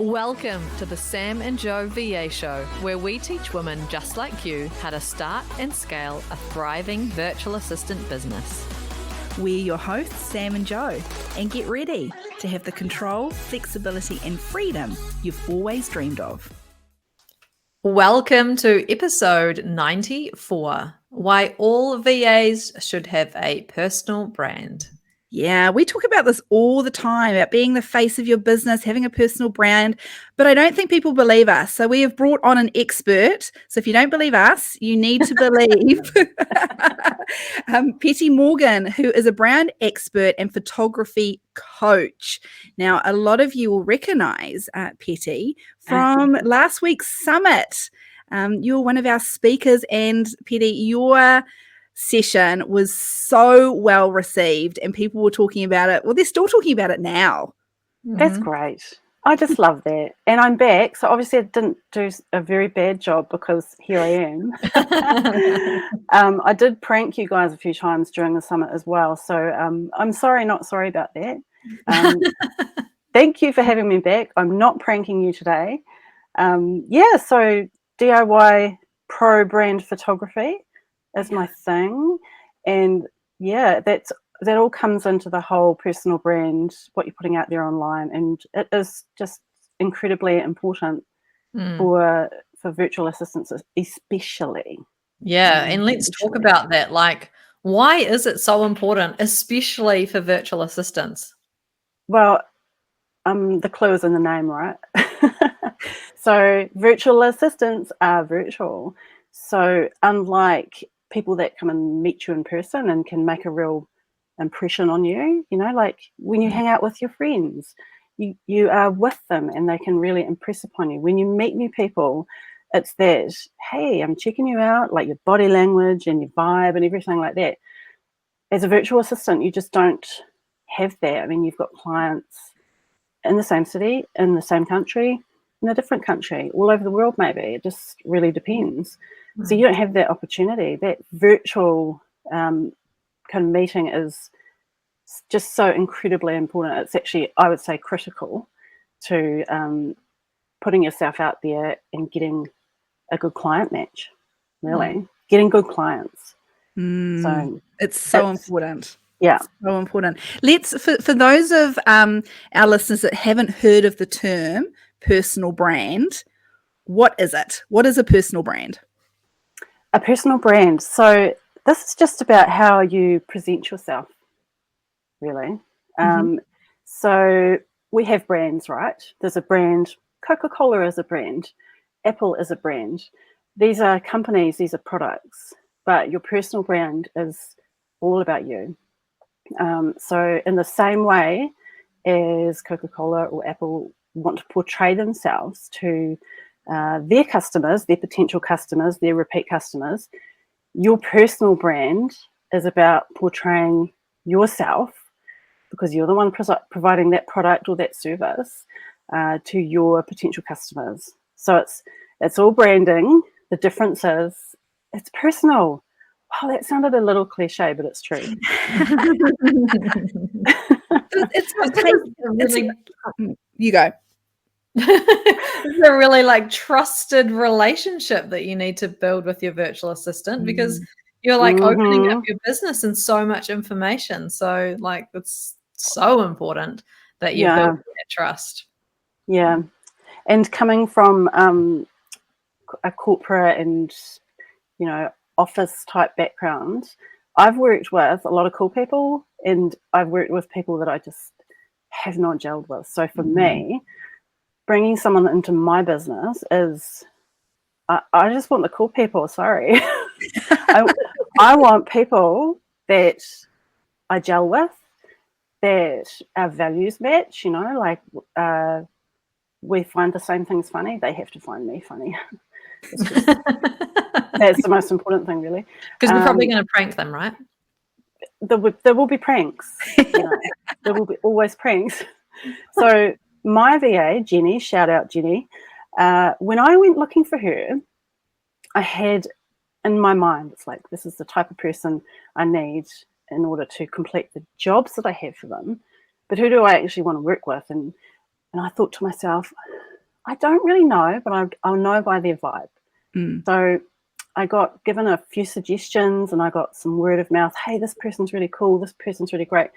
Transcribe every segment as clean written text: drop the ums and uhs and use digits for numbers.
Welcome to the Sam and Joe VA Show, where we teach women just like you how to start and scale a thriving virtual assistant business. We're your hosts, Sam and Joe, and get ready to have the control, flexibility, and freedom you've always dreamed of. Welcome to episode 94, Why All VAs Should Have a Personal Brand. Yeah, we talk about this all the time, about being the face of your business, having a personal brand, but I don't think people believe us. So we have brought on an expert. So if you don't believe us, you need to believe Peti Morgan, who is a brand expert and photography coach. Now, a lot of you will recognize Peti from last week's summit. You're one of our speakers, and Peti, your session was so well received and people were talking about it. Well, they're still talking about it now. That's great. I just love that. And I'm back. So obviously I didn't do a very bad job because here I am. I did prank you guys a few times during the summit as well. So I'm sorry, not sorry about that. Thank you for having me back. I'm not pranking you today. So DIY pro brand photography is my thing, and that all comes into the whole personal brand, what you're putting out there online, and it is just incredibly important for virtual assistants especially. And let's talk about that. Like, why is it so important, especially for virtual assistants? Well, the clue is in the name, right? So virtual assistants are virtual, so unlike people that come and meet you in person and can make a real impression on you, like when you hang out with your friends, you are with them and they can really impress upon you. When you meet new people, it's that, hey, I'm checking you out, like your body language and your vibe and everything like that. As a virtual assistant, you just don't have that. I mean, you've got clients in the same city, in the same country, in a different country, all over the world maybe. It just really depends. So you don't have that opportunity. That virtual kind of meeting is just so incredibly important. It's actually, I would say, critical to putting yourself out there and getting a good client match, really. Getting good clients. So it's so important. Yeah. So important. Let's, for those of our listeners that haven't heard of the term personal brand, what is it? What is a personal brand? A personal brand. So this is just about how you present yourself, really. So we have brands, right? There's a brand. Coca-Cola is a brand. Apple is a brand. These are companies, these are products, but your personal brand is all about you. So in the same way as Coca-Cola or Apple want to portray themselves to their customers, their potential customers, their repeat customers, your personal brand is about portraying yourself, because you're the one providing that product or that service to your potential customers. So it's all branding. The difference is it's personal. Wow, that sounded a little cliche, but it's true. You go. It's a really trusted relationship that you need to build with your virtual assistant, because you're opening up your business and so much information. So it's so important that you build that trust. Yeah. And coming from a corporate and, office type background, I've worked with a lot of cool people and I've worked with people that I just have not gelled with. So for me, bringing someone into my business is, I just want the cool people, sorry. I want people that I gel with, that our values match, we find the same things funny, they have to find me funny. That's the most important thing, really. Because we're probably going to prank them, right? There will be pranks. There will be always pranks. So my VA, Jenny, shout out Jenny, when I went looking for her, I had in my mind, it's like, this is the type of person I need in order to complete the jobs that I have for them. But who do I actually want to work with? And I thought to myself, I don't really know, but I'll know by their vibe. So I got given a few suggestions and I got some word of mouth. Hey, this person's really cool. This person's really great.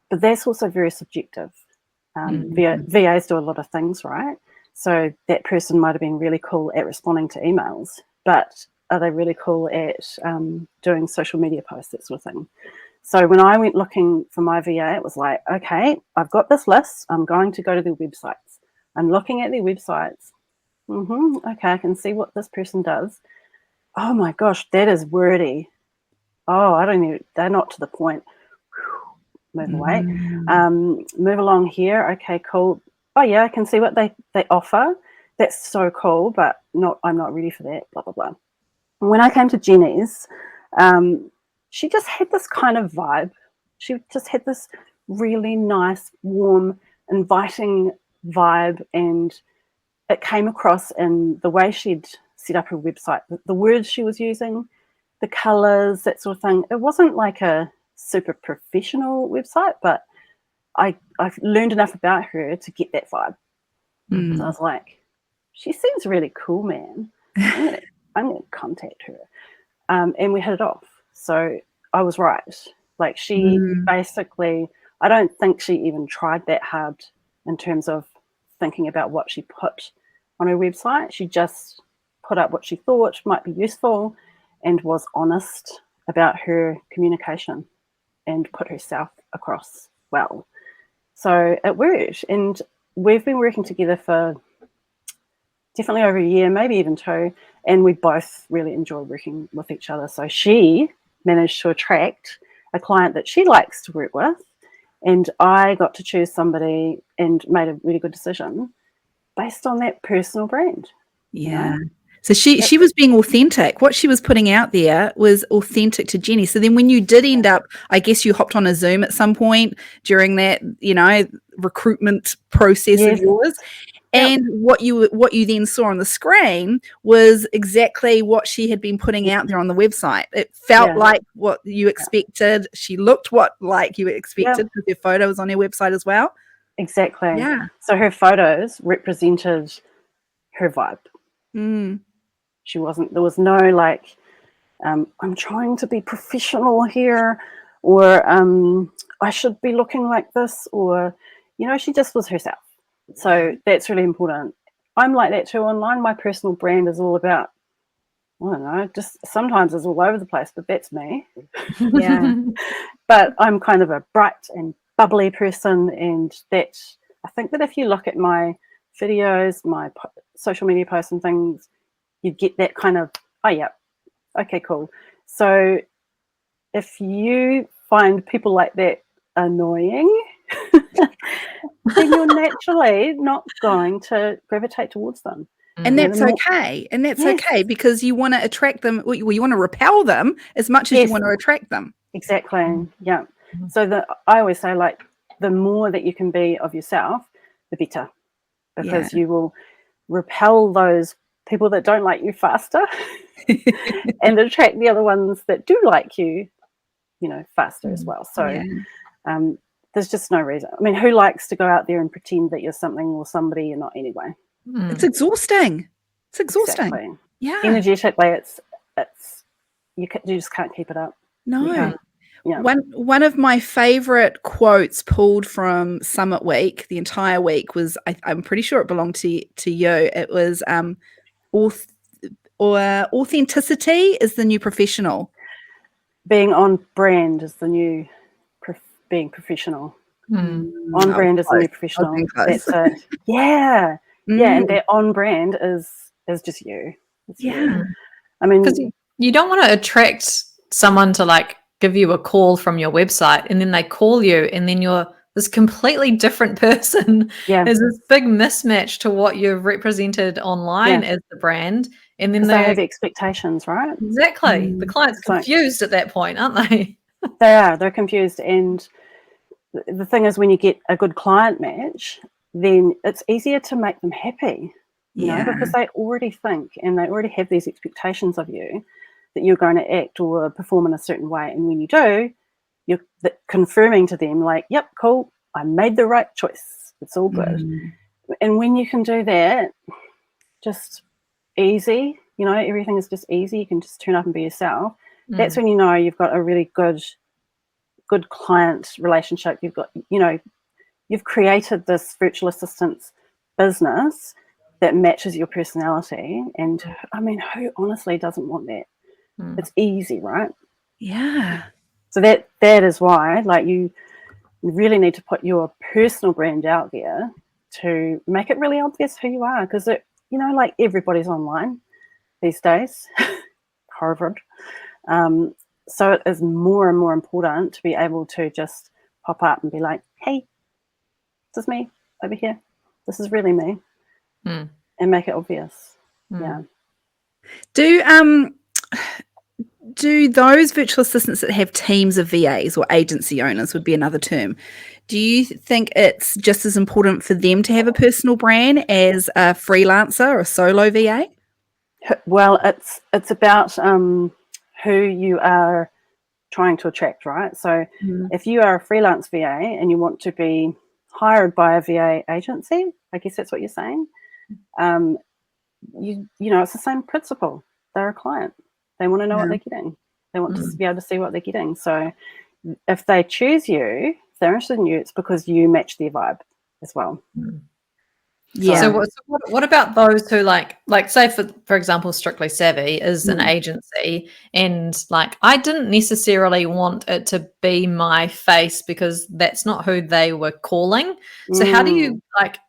But that's also very subjective. VAs do a lot of things, right? So that person might have been really cool at responding to emails, but are they really cool at doing social media posts, that sort of thing? So when I went looking for my VA, it was like, okay, I've got this list. I'm going to go to their websites. I'm looking at their websites. Okay, I can see what this person does. Oh my gosh, that is wordy. Oh, I don't know. They're not to the point. Move away. Move along here. Okay, cool. Oh yeah, I can see what they offer. That's so cool, but I'm not ready for that. Blah blah blah. And when I came to Jenny's, she just had this kind of vibe. She just had this really nice, warm, inviting vibe, and it came across in the way she'd set up her website, the words she was using, the colors, that sort of thing. It wasn't like a super professional website, but I've learned enough about her to get that vibe. So I was like, she seems really cool, man. I'm gonna contact her. And we hit it off. So I was right. Like she basically, I don't think she even tried that hard in terms of thinking about what she put on her website. She just put up what she thought might be useful and was honest about her communication and put herself across well. So it worked. And we've been working together for definitely over a year, maybe even 2, and we both really enjoy working with each other. So she managed to attract a client that she likes to work with, and I got to choose somebody and made a really good decision based on that personal brand. Yeah. You know? So she was being authentic. What she was putting out there was authentic to Jenny. So then when you did end up, I guess you hopped on a Zoom at some point during that, recruitment process of yours. And what you then saw on the screen was exactly what she had been putting out there on the website. It felt like what you expected. She looked like you expected because her photo was on her website as well. Exactly. Yeah. So her photos represented her vibe. There was no like, I'm trying to be professional here, or I should be looking like this, or, she just was herself. So that's really important. I'm like that too online. My personal brand is all about, I don't know, just sometimes it's all over the place, but that's me. Yeah. But I'm kind of a bright and bubbly person, and I think that if you look at my videos, my social media posts and things, you get that kind of, oh yeah, okay, cool. So if you find people like that annoying, then you're naturally not going to gravitate towards them. And that's okay. And that's okay, because you want to attract them. Well, you want to repel them as much as you want to attract them. Exactly. Yeah. So I always say, like, the more that you can be of yourself, the better, because you will repel those people that don't like you faster and attract the other ones that do like you, faster as well. So there's just no reason. I mean, who likes to go out there and pretend that you're something or somebody you're not anyway? It's exhausting. Exactly. Yeah. Energetically, it's you just can't keep it up. No. Yeah. One of my favorite quotes pulled from Summit Week, the entire week, was I'm pretty sure it belonged to you. It was authenticity is the new professional. Being on brand is the new being professional. On brand is the new professional. That's it. Yeah. Yeah, and that on brand is just you. I mean, because you don't want to attract someone to like give you a call from your website and then they call you and then you're this completely different person. There's this big mismatch to what you've represented online as the brand, and then they have expectations, right? Exactly. The client's confused at that point, aren't they? They're confused. And the thing is, when you get a good client match, then it's easier to make them happy, because they already think and they already have these expectations of you that you're going to act or perform in a certain way. And when you do, you're confirming to them, like, yep, cool, I made the right choice. It's all good. And when you can do that, just easy, everything is just easy. You can just turn up and be yourself. That's when you've got a really good client relationship. You've got, you've created this virtual assistance business that matches your personality. And I mean, who honestly doesn't want that? It's easy, right? Yeah. So that is why, like, you really need to put your personal brand out there to make it really obvious who you are, because like everybody's online these days. Harvard. So it is more and more important to be able to just pop up and be like, hey, this is me over here. This is really me. And make it obvious. Yeah. Do those virtual assistants that have teams of VAs, or agency owners would be another term, do you think it's just as important for them to have a personal brand as a freelancer or a solo VA? Well, it's about who you are trying to attract, right? So if you are a freelance VA and you want to be hired by a VA agency, I guess that's what you're saying, it's the same principle. They're a client. They want to know what they're getting. They want to be able to see what they're getting. So if they choose you, if they're interested in you, it's because you match their vibe as well. Yeah. So what about those who like say for example, Strictly Savvy is an agency, and like I didn't necessarily want it to be my face because that's not who they were calling. So how do you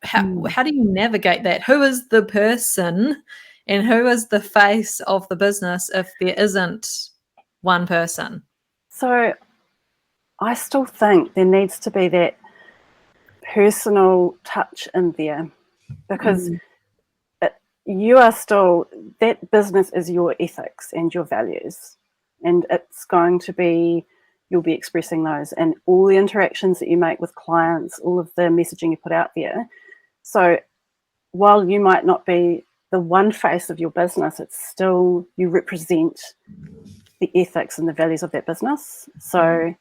how do you navigate that? Who is the person and who is the face of the business if there isn't one person? So I still think there needs to be that personal touch in there, because you are still, that business is your ethics and your values, and it's going to be, you'll be expressing those, and all the interactions that you make with clients, all of the messaging you put out there. So while you might not be the one face of your business, it's still, you represent the ethics and the values of that business. So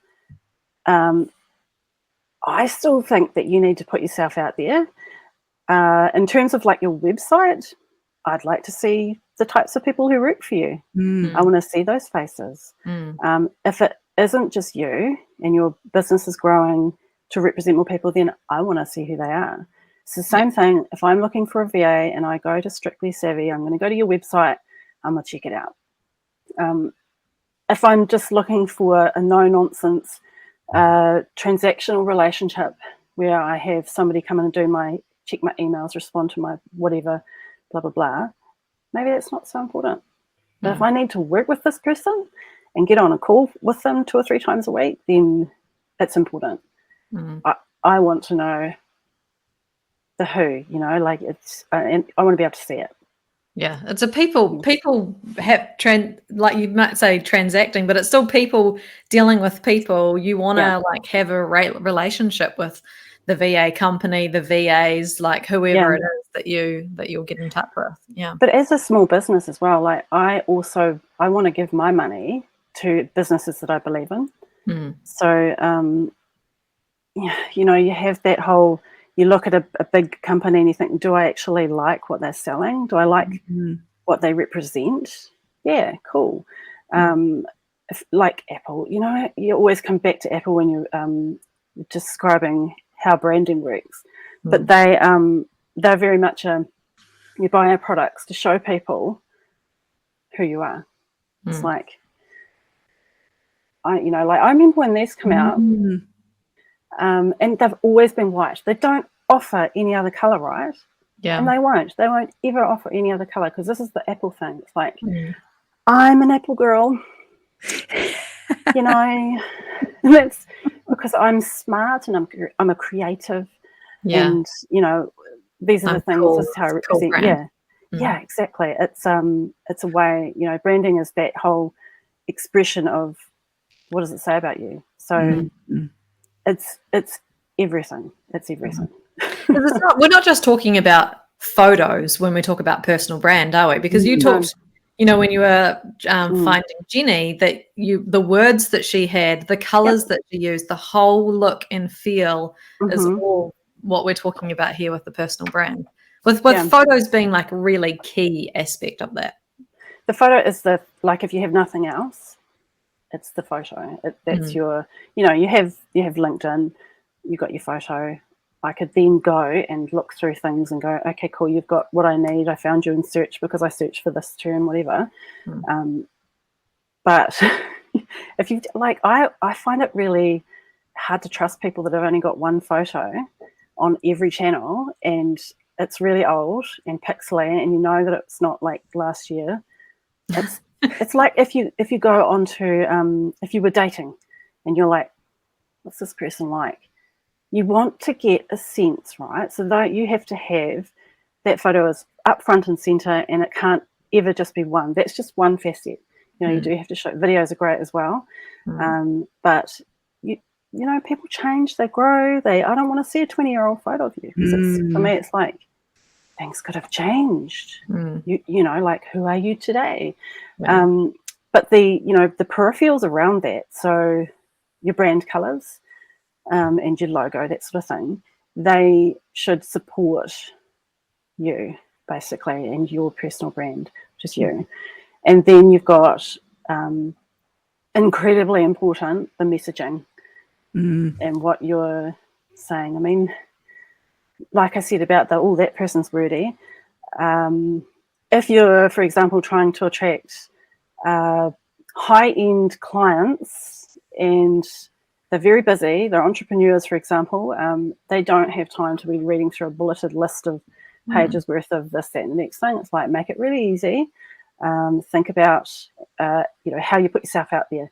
I still think that you need to put yourself out there. In terms of like your website, I'd like to see the types of people who work for you. I want to see those faces. If it isn't just you and your business is growing to represent more people, then I want to see who they are. It's the same thing. If I'm looking for a VA and I go to Strictly Savvy, I'm going to go to your website, I'm going to check it out. If I'm just looking for a no-nonsense transactional relationship where I have somebody come in and check my emails, respond to my whatever, blah, blah, blah, maybe that's not so important. But if I need to work with this person and get on a call with them 2 or 3 times a week, then it's important. I want to know the who, like it's, and I want to be able to see it. Yeah, it's a people have like you might say transacting, but it's still people dealing with people. You want to like have a relationship with the VA company, the VAs, like whoever it is that you'll get in touch with. Yeah. But as a small business as well, like I want to give my money to businesses that I believe in. So you have that whole, you look at a big company and you think, do I actually like what they're selling? Do I like what they represent? Yeah, cool. If, like Apple, you always come back to Apple when you're describing how branding works. But they're very much you buy our products to show people who you are. It's like, I remember when these come out, and they've always been white. They don't offer any other color, right? Yeah. And they won't ever offer any other color, because this is the Apple thing. It's like, I'm an Apple girl, and that's because I'm smart and I'm a creative, and these are the things. Cool. This is how I represent. Cool. Yeah, exactly. It's a way, branding is that whole expression of what does it say about you. So it's everything. It's everything. We're not just talking about photos when we talk about personal brand, are we? Because you talked, when you were finding Jenny, that the words that she had, the colors that she used, the whole look and feel is all what we're talking about here with the personal brand, with photos being like a really key aspect of that. The photo is like if you have nothing else, it's the photo. That's your, you have LinkedIn, you got your photo. I could then go and look through things and go, okay, cool, you've got what I need. I found you in search because I searched for this term, whatever. But if you I find it really hard to trust people that have only got one photo on every channel, and it's really old and pixely, and you know that it's not like last year. It's like if you go onto if you were dating and you're like, what's this person like? You want to get a sense, right? So that you have to have that photo is up front and center, and it can't ever just be one. That's just one facet. You do have to show. Videos are great as well, but people change, they grow. I don't want to see a 20-year-old photo of you, because for me it's like things could have changed. Like, who are you today? But the peripherals around that, so your brand colors, and your logo, that sort of thing, they should support you basically and your personal brand, which is you. And then you've got incredibly important, the messaging and what you're saying. I mean, like I said about that person's wordy. If you're, for example, trying to attract high-end clients and they're very busy, they're entrepreneurs, for example, they don't have time to be reading through a bulleted list of pages worth of this, that, and the next thing. It's like, make it really easy. Think about, how you put yourself out there.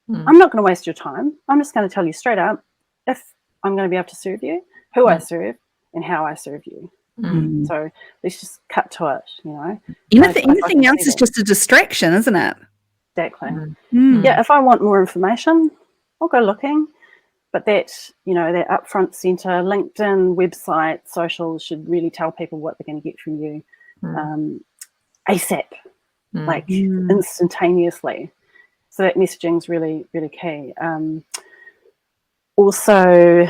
I'm not going to waste your time. I'm just going to tell you straight up if I'm going to be able to serve you, who I serve, and how I serve you. So let's just cut to it, Anything else is just a distraction, isn't it? Exactly. Yeah, if I want more information, I'll go looking. But that upfront center, LinkedIn, website, socials should really tell people what they're going to get from you ASAP, like instantaneously. So that messaging is really, really key. Also,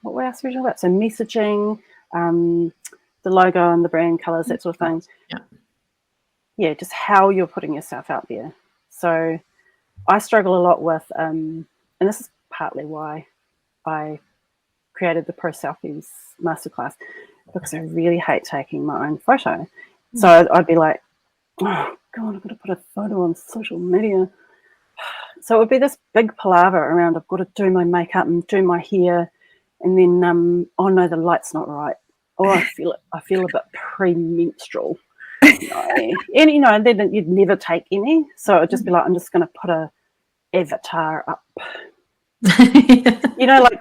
what else are we talking about? So messaging, the logo and the brand colors, that sort of thing. Yeah, just how you're putting yourself out there. So I struggle a lot with, and this is partly why I created the Pro Selfies Masterclass, because I really hate taking my own photo. So I'd be like, oh God, I've got to put a photo on social media. So it would be this big palaver around, I've got to do my makeup and do my hair, and then oh no, the light's not right. Or I feel a bit premenstrual. And then you'd never take any. So it'd just be like, I'm just going to put a avatar up. Like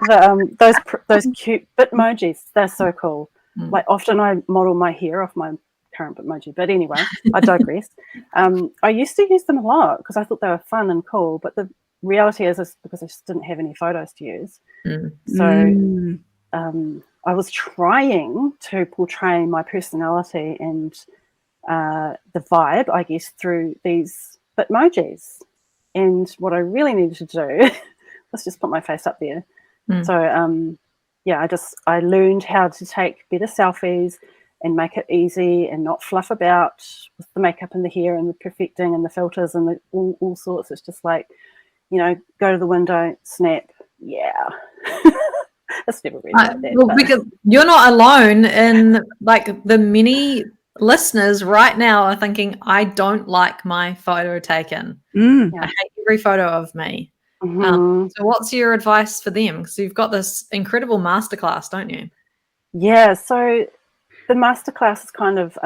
those cute Bitmojis, they're so cool. Like, often I model my hair off my current Bitmoji, but anyway, I digress. I used to use them a lot because I thought they were fun and cool, but the reality is because I just didn't have any photos to use. So I was trying to portray my personality and the vibe, I guess, through these Bitmojis. And what I really needed to do was just put my face up there. So I learned how to take better selfies and make it easy and not fluff about with the makeup and the hair and the perfecting and the filters and all sorts. It's just like, go to the window, snap. Yeah. It's never really like that. Well, because you're not alone in, like, the many listeners right now are thinking, I don't like my photo taken. I hate every photo of me. So what's your advice for them? Because you've got this incredible masterclass, don't you? Yeah, so the masterclass is kind of,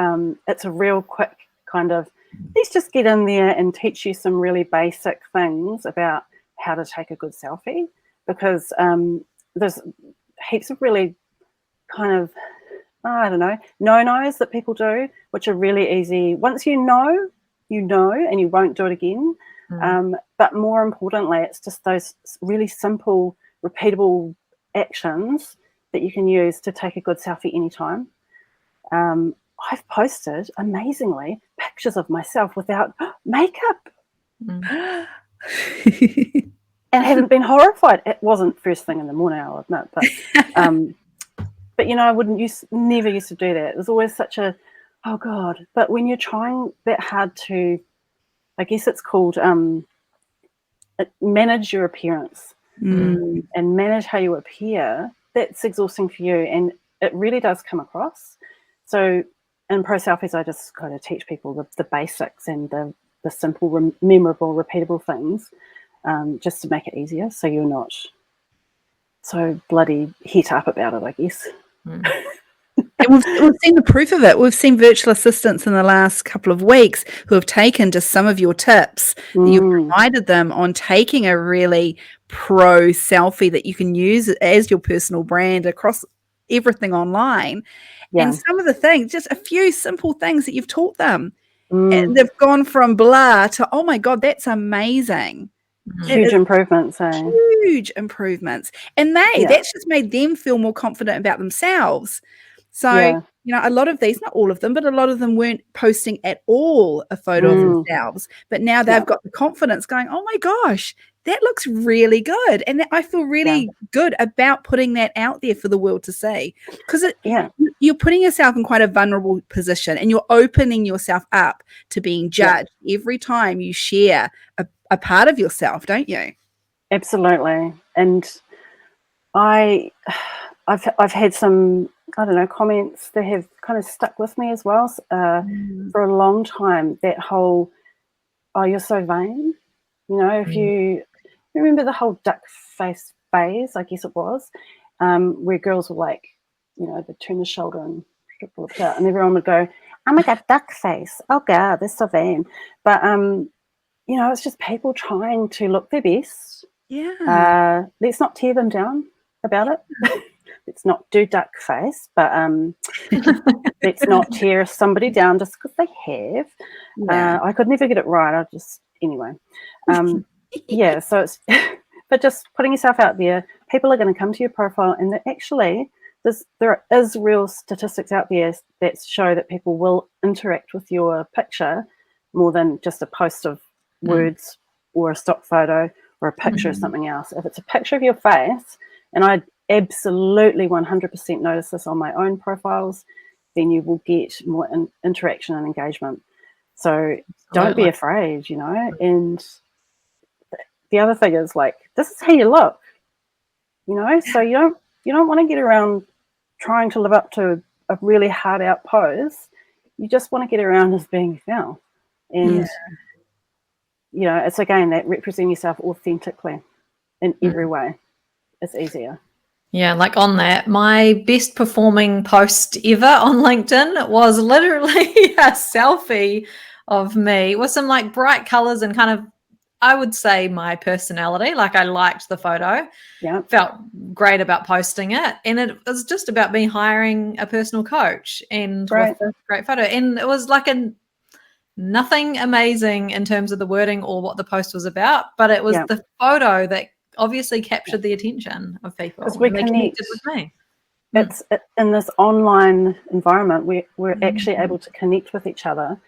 it's a real quick kind of, let's just get in there and teach you some really basic things about how to take a good selfie, because there's heaps of really kind of, I don't know, no-nos that people do, which are really easy. Once you know, and you won't do it again. But more importantly, it's just those really simple, repeatable actions that you can use to take a good selfie anytime. I've posted, amazingly, pictures of myself without makeup. and haven't been horrified. It wasn't first thing in the morning, I'll admit, but you know, I never used to do that. It was always such a, oh God. But when you're trying that hard to, I guess it's called manage your appearance and manage how you appear, that's exhausting for you, and it really does come across. So in Pro Selfies, I just kind of teach people the basics and the simple, memorable, repeatable things, just to make it easier, so you're not so bloody het up about it, I guess. And we've seen the proof of it. We've seen virtual assistants in the last couple of weeks who have taken just some of your tips that you've provided them on taking a really pro selfie that you can use as your personal brand across everything online. Yeah. And some of the things, just a few simple things that you've taught them, and they've gone from blah to, oh my God, that's amazing. Huge improvements. Huge improvements. And that's just made them feel more confident about themselves. So, you know, a lot of these, not all of them, but a lot of them weren't posting at all a photo of themselves. But now they've got the confidence going, oh my gosh, that looks really good. And I feel really good about putting that out there for the world to see. Because you're putting yourself in quite a vulnerable position, and you're opening yourself up to being judged every time you share a part of yourself, don't you? Absolutely. And I've had some, I don't know, comments that have kind of stuck with me as well for a long time. That whole, oh, you're so vain. You know, if you remember the whole duck face phase, I guess it was, where girls were like, you know, they'd turn the shoulder and look out, and everyone would go, oh my God, duck face. Oh God, they're so vain. But, you know, it's just people trying to look their best. Yeah. Let's not tear them down about it. Let's not do duck face, but let's not tear somebody down just because they have. Yeah. I could never get it right. Anyway. So it's, but just putting yourself out there, people are going to come to your profile, and actually there is real statistics out there that show that people will interact with your picture more than just a post of words or a stock photo or a picture of something else. If it's a picture of your face, and I absolutely 100% notice this on my own profiles, then you will get more interaction and engagement. So don't be afraid, you know. And the other thing is, like, this is how you look, you know. So you don't want to get around trying to live up to a really hard out pose. You just want to get around as being yourself. And you know, it's again that representing yourself authentically in every way. It's easier. Yeah, like on that, my best performing post ever on LinkedIn was literally a selfie of me with some like bright colors and kind of, I would say, my personality. Like, I liked the photo, felt great about posting it, and it was just about me hiring a personal coach and with a great photo. And it was like nothing amazing in terms of the wording or what the post was about, but it was the photo that obviously captured the attention of people. Because we connected with me. It's in this online environment, we're actually able to connect with each other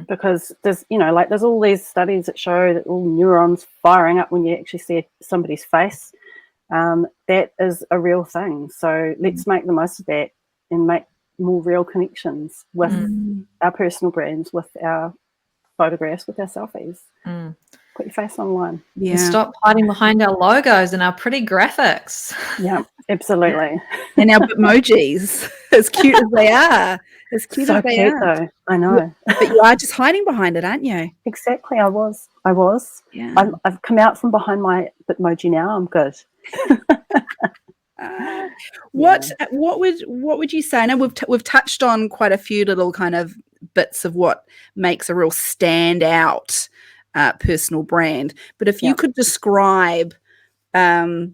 because there's all these studies that show that all neurons firing up when you actually see somebody's face. That is a real thing. So let's make the most of that and make more real connections with our personal brands, with our photographs, with our selfies. Put your face online. Yeah. And stop hiding behind our logos and our pretty graphics. Yeah, absolutely. And our emojis, as cute as they are. As cute so as they cute, are. though. I know. But you are just hiding behind it, aren't you? Exactly. I was. Yeah. I've come out from behind my Bitmoji now. I'm good. What would you say? Now we've touched on quite a few little kind of bits of what makes a real standout personal brand, but if you could describe, I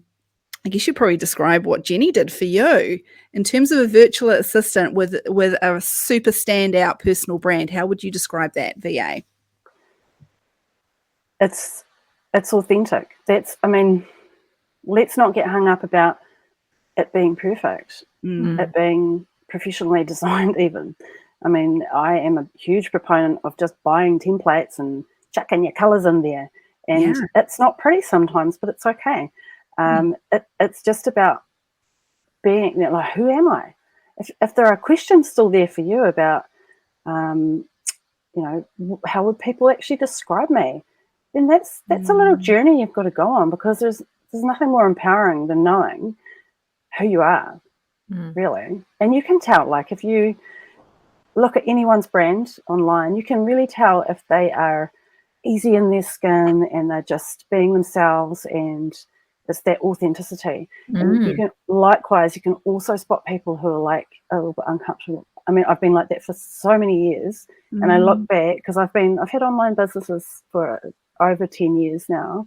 guess you'd probably describe what Jenny did for you in terms of a virtual assistant with a super standout personal brand. How would you describe that, VA? It's authentic. Let's not get hung up about it being perfect, it being professionally designed even. I mean, I am a huge proponent of just buying templates and chucking your colours in there And it's not pretty sometimes, but it's okay. It's just about being like, who am I? If there are questions still there for you about, how would people actually describe me? Then that's a little journey you've got to go on, because there's nothing more empowering than knowing who you are, really. And you can tell, like, if you look at anyone's brand online, you can really tell if they are easy in their skin and they're just being themselves, and it's that authenticity. And you can also spot people who are like a little bit uncomfortable. I mean, I've been like that for so many years, and I look back, because I've had online businesses for over 10 years now.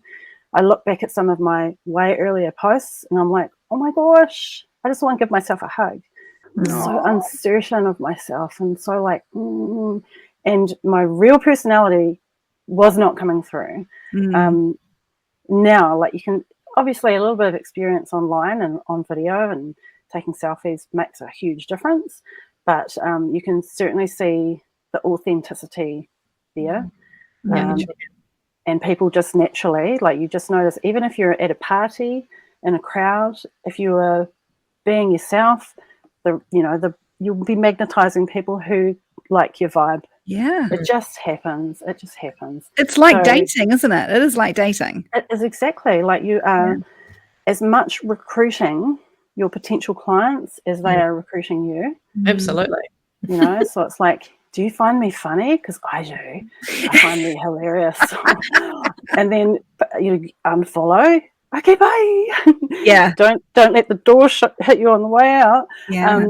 I look back at some of my way earlier posts and I'm like, oh my gosh, I just want to give myself a hug. I'm so uncertain of myself, and so like, and my real personality was not coming through. Now, like, you can obviously, a little bit of experience online and on video and taking selfies makes a huge difference, but you can certainly see the authenticity there. And people just naturally, like, you just notice, even if you're at a party in a crowd, if you are being yourself, you'll be magnetizing people who like your vibe. It just happens. It's like dating, isn't it? It is like dating. It is exactly like you are as much recruiting your potential clients as they are recruiting you. Absolutely. So it's like, do you find me funny? Because I do. I find me hilarious. And then you unfollow. Okay, bye. Yeah. Don't let the door hit you on the way out. Yeah.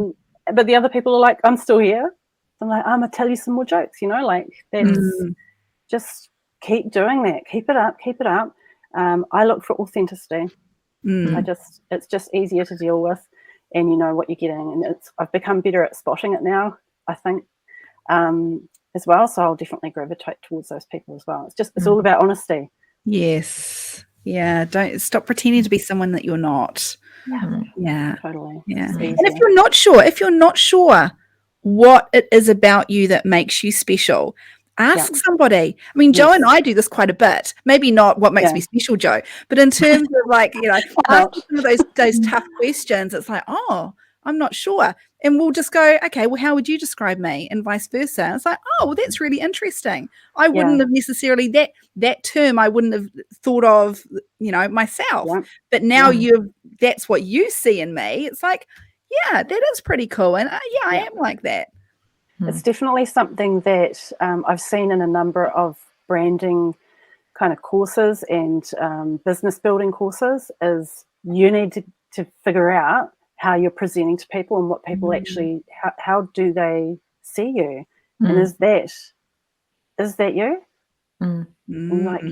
But the other people are like, I'm still here. I'm like, I'm gonna tell you some more jokes. Like, that's just keep doing that. Keep it up. I look for authenticity. It's just easier to deal with, and you know what you're getting. And I've become better at spotting it now, I think, as well. So I'll definitely gravitate towards those people as well. It's all about honesty. Yes. Yeah. Don't stop pretending to be someone that you're not. Yeah. Totally. Yeah. And if you're not sure what it is about you that makes you special, ask somebody. I mean, Joe and I do this quite a bit. Maybe not what makes me special, Joe, but in terms of, like, asking some of those tough questions, it's like, oh, I'm not sure. And we'll just go, okay, well, how would you describe me? And vice versa. And it's like, oh, well, that's really interesting. I wouldn't have necessarily, that term I wouldn't have thought of, myself. But now that's what you see in me. It's like, yeah, that is pretty cool. And I am like that. It's definitely something that I've seen in a number of branding kind of courses and business building courses, is you need to figure out how you're presenting to people and what people actually, how do they see you? And is that you? And you're like,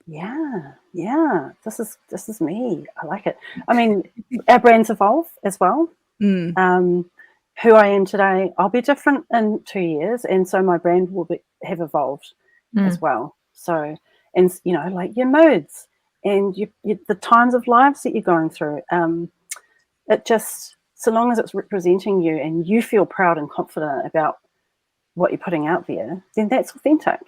yeah, this is me. I like it. I mean, our brands evolve as well. Who I am today, I'll be different in 2 years, and so my brand will have evolved as well. So, and like your moods and the times of lives that you're going through, it just, so long as it's representing you and you feel proud and confident about what you're putting out there, then that's authentic.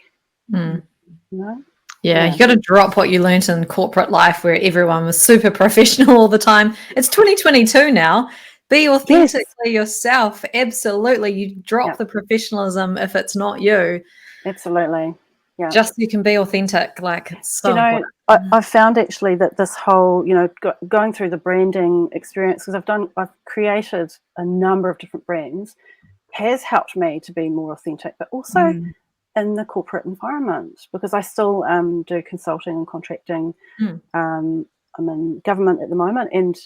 Yeah, you got to drop what you learnt in corporate life where everyone was super professional all the time. It's 2022 now. Be authentically yourself. Absolutely. You drop the professionalism if it's not you. Absolutely. Yeah. Just so you can be authentic. Like, it's so important. I've found actually that this whole, going through the branding experience, because I've created a number of different brands, has helped me to be more authentic, but also in the corporate environment, because I still do consulting and contracting. I'm in government at the moment, and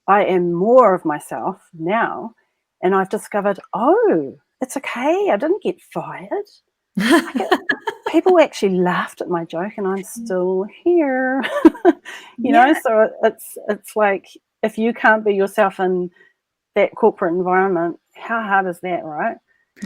I am more of myself now, and I've discovered, it's okay. I didn't get fired. People actually laughed at my joke, and I'm still here. you know, so it's like, if you can't be yourself in that corporate environment, how hard is that, right?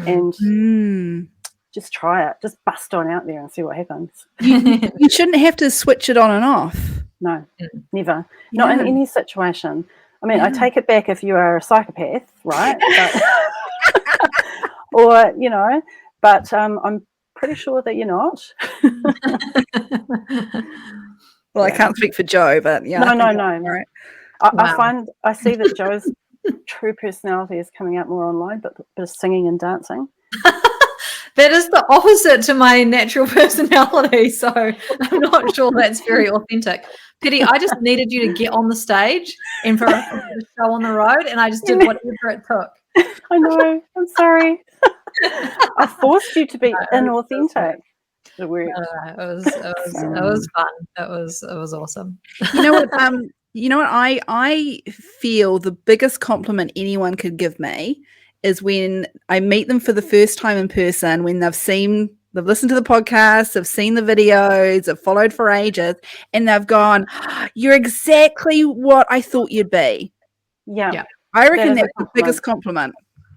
And just try it. Just bust on out there and see what happens. You shouldn't have to switch it on and off. No, never. Not in any situation. I mean, I take it back if you are a psychopath, right? But, or, but I'm pretty sure that you're not. Well, I can't speak for Joe, but yeah. No. Right. I see that Joe's true personality is coming out more online, but singing and dancing. That is the opposite to my natural personality, so I'm not sure that's very authentic. Peti, I just needed you to get on the stage and for us to get the show on the road, and I just did whatever it took. I know. I'm sorry. I forced you to be inauthentic. It worked. It was fun. It was awesome. You know what? I feel the biggest compliment anyone could give me is when I meet them for the first time in person, when they've listened to the podcast, they've seen the videos, they've followed for ages, and they've gone, "You're exactly what I thought you'd be." Yeah. I reckon that's the biggest compliment.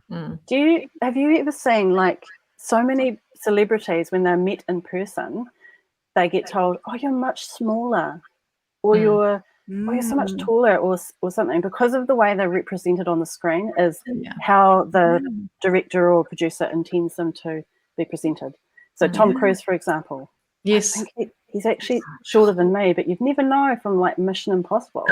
Have you ever seen like so many celebrities when they're met in person, they get told, "Oh, you're much smaller," or "You're so much taller," or something, because of the way they're represented on the screen is how the director or producer intends them to be presented. So Tom Cruise, for example, yes, I think he's actually shorter than me, but you'd never know from like Mission Impossible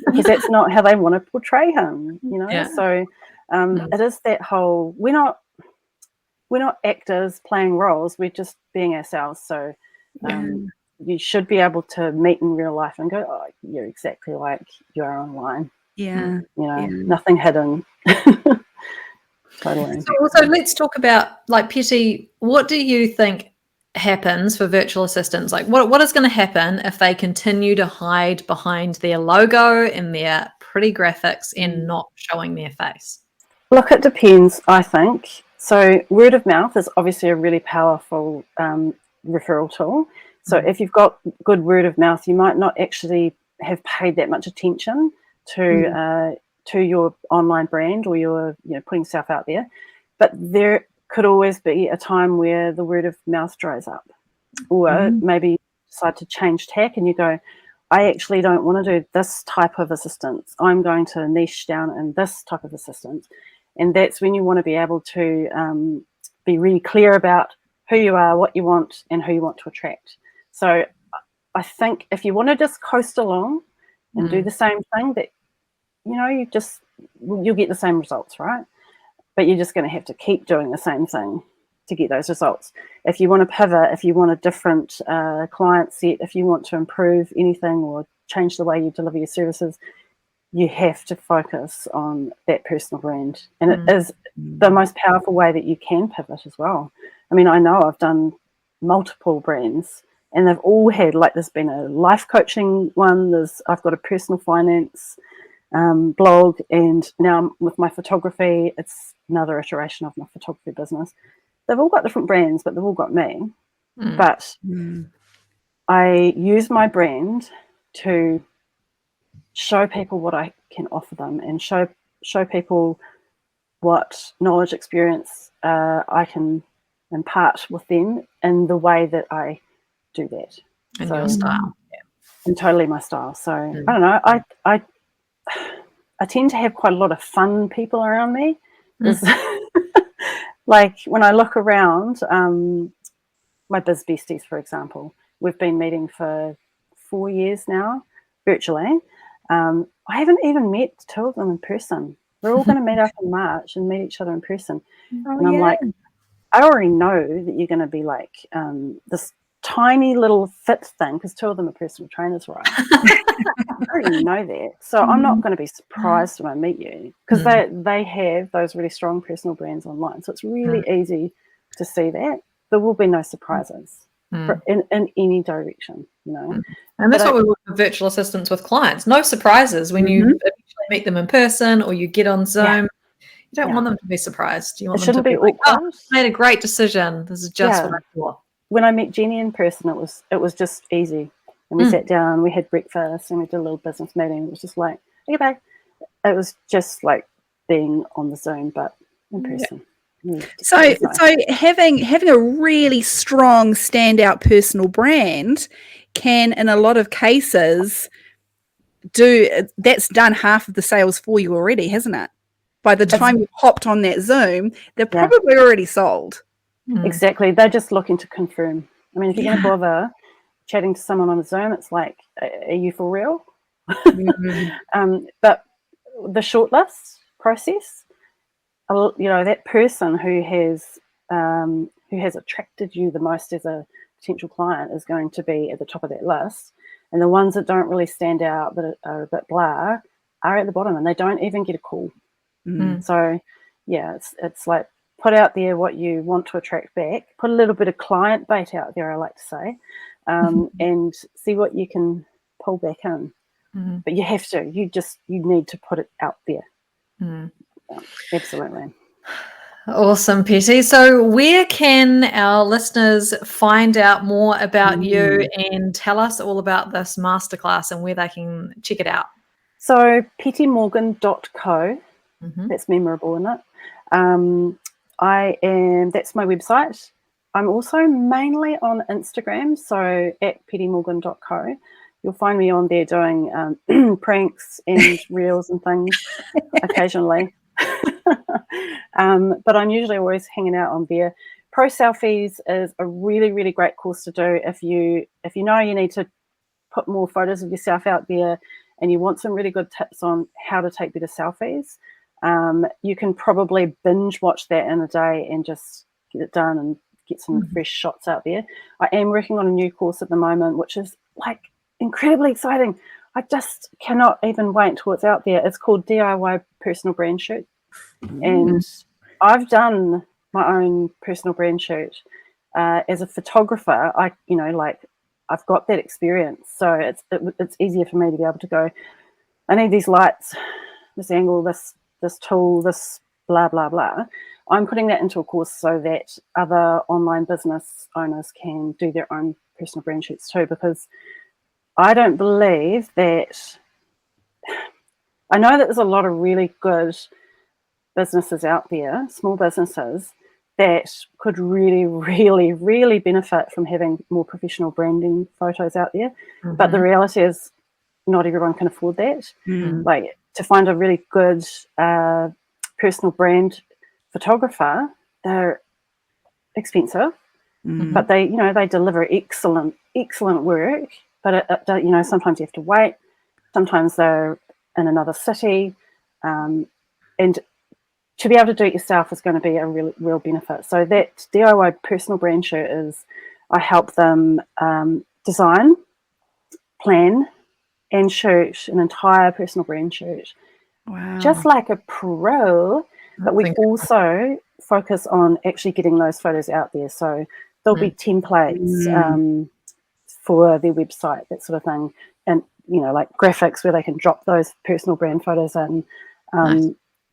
because that's not how they want to portray him, you know. So it is that whole we're not actors playing roles, we're just being ourselves. So you should be able to meet in real life and go, "Oh, you're exactly like you are online." Yeah. You know, nothing hidden. Totally. So let's talk about, like, Peti, what do you think happens for virtual assistants? Like, what is going to happen if they continue to hide behind their logo and their pretty graphics and not showing their face? Look, it depends, I think. So word of mouth is obviously a really powerful referral tool. So if you've got good word of mouth, you might not actually have paid that much attention to your online brand, or your putting yourself out there. But there could always be a time where the word of mouth dries up, or maybe you decide to change tack and you go, "I actually don't want to do this type of assistance. I'm going to niche down in this type of assistance." And that's when you want to be able to be really clear about who you are, what you want, and who you want to attract. So I think if you want to just coast along and do the same thing, that you'll get the same results, right? But you're just going to have to keep doing the same thing to get those results. If you want to pivot, if you want a different client set, if you want to improve anything or change the way you deliver your services, you have to focus on that personal brand. And it is the most powerful way that you can pivot as well. I mean, I know I've done multiple brands and they've all had, like, there's been a life coaching one, I've got a personal finance blog, and now with my photography, it's another iteration of my photography business. They've all got different brands, but they've all got me. But I use my brand to show people what I can offer them, and show people what knowledge, experience I can impart with them in the way that I do that. And your style. And totally my style. So I don't know. I tend to have quite a lot of fun people around me. Like when I look around, my biz besties, for example, we've been meeting for 4 years now, virtually. I haven't even met 2 of them in person. We're all going to meet up in March and meet each other in person. And I'm like, I already know that you're going to be like this tiny little fit thing, because 2 of them are personal trainers, right? I already know that. So I'm not going to be surprised when I meet you, because they have those really strong personal brands online. So it's really easy to see that. There will be no surprises in any direction, And that's what we want for virtual assistants with clients. No surprises when you eventually meet them in person or you get on Zoom. You don't want them to be surprised. You want them to be like, "Oh, I made a great decision. This is just what I thought." When I met Jenny in person, it was just easy. And we sat down, we had breakfast, and we did a little business meeting. It was just like, okay, bye. It was just like being on the Zoom, but in person. So having a really strong standout personal brand can, in a lot of cases, that's done half of the sales for you already, hasn't it? By the time you've hopped on that Zoom, they're probably already sold. Exactly. They're just looking to confirm. I mean, if you're going to bother chatting to someone on a Zoom, it's like, are you for real? But the shortlist process, that person who has attracted you the most as a potential client is going to be at the top of that list, and the ones that don't really stand out, that are a bit blah, are at the bottom, and they don't even get a call. So yeah, it's like, put out there what you want to attract back, put a little bit of client bait out there, I like to say, and see what you can pull back in. But you have to, you need to put it out there. Yeah, absolutely. Awesome, Peti. So where can our listeners find out more about you and tell us all about this masterclass and where they can check it out? So petimorgan.co, that's memorable, isn't it? That's my website. I'm also mainly on Instagram, so at petimorgan.co. You'll find me on there doing pranks and reels and things occasionally. But I'm usually always hanging out on there. Pro Selfies is a really, really great course to do if you know you need to put more photos of yourself out there and you want some really good tips on how to take better selfies. You can probably binge watch that in a day and just get it done and get some fresh shots out there. I am working on a new course at the moment, which is like incredibly exciting. I just cannot even wait till it's out there. It's called DIY Personal Brand Shoot. And I've done my own personal brand shoot as a photographer. I've got that experience, so it's easier for me to be able to go, I need these lights, this angle, this tool, this blah blah blah. I'm putting that into a course so that other online business owners can do their own personal brand shoots too, because I don't believe that, I know that there's a lot of really good businesses out there, small businesses, that could really, really, really benefit from having more professional branding photos out there. But the reality is not everyone can afford that. Like, to find a really good personal brand photographer, they're expensive, but they deliver excellent work. But sometimes you have to wait. Sometimes they're in another city, and to be able to do it yourself is going to be a real benefit. So that DIY personal brand shoot is, I help them design, plan, and shoot an entire personal brand shoot. Wow. Just like a pro, but we also focus on actually getting those photos out there. So there'll be templates for their website, that sort of thing. And, like graphics where they can drop those personal brand photos in.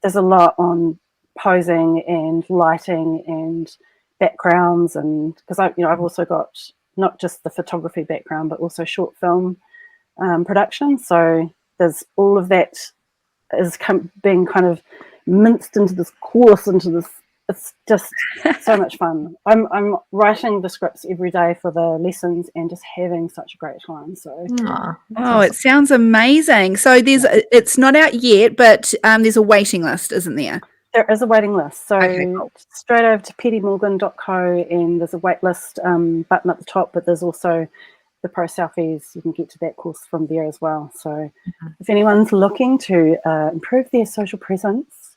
There's a lot on posing and lighting and backgrounds, and because I've also got not just the photography background but also short film production. So there's all of that is being kind of minced into this course, into this. It's just so much fun. I'm writing the scripts every day for the lessons and just having such a great time. So awesome. It sounds amazing. So it's not out yet, but there's a waiting list, isn't there? There is a waiting list. So straight over to petimorgan.co, and there's a wait list button at the top, but there's also the Pro Selfies. You can get to that course from there as well. So if anyone's looking to improve their social presence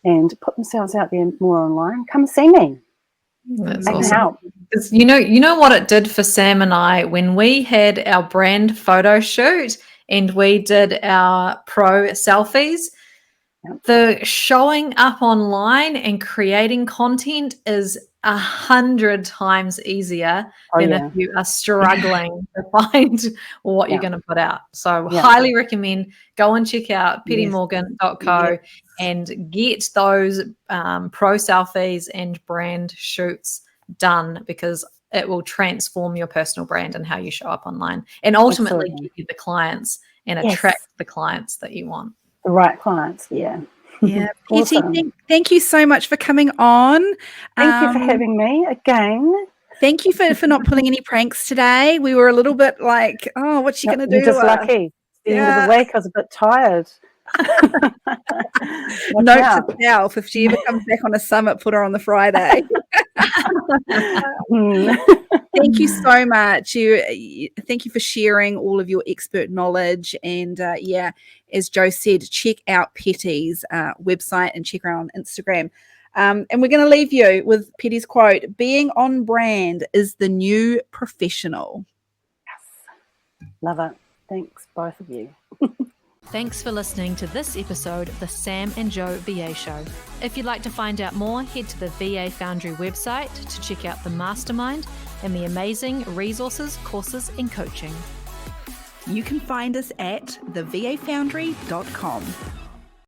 and put themselves out there more online, come see me. That's awesome. You know what it did for Sam and I when we had our brand photo shoot and we did our pro selfies. The showing up online and creating content is 100 times easier than if you are struggling to find what you're going to put out. So highly recommend, go and check out petimorgan.co and get those pro selfies and brand shoots done, because it will transform your personal brand and how you show up online, and ultimately give you the clients and attract the clients that you want. The right clients, Yeah, awesome. Peti, thank you so much for coming on. Thank you for having me again. Thank you for not pulling any pranks today. We were a little bit like, oh, what's she going to do? You're just lucky. The end of the week, I was a bit tired. Note to self, if she ever comes back on a summit, put her on the Friday. Thank you so much. Thank you for sharing all of your expert knowledge. And as Joe said, check out Peti's website and check her out on Instagram. And we're going to leave you with Peti's quote: "Being on brand is the new professional." Yes. Love it. Thanks, both of you. Thanks for listening to this episode of the Sam and Joe VA Show. If you'd like to find out more, head to the VA Foundry website to check out the mastermind and the amazing resources, courses, and coaching. You can find us at thevafoundry.com.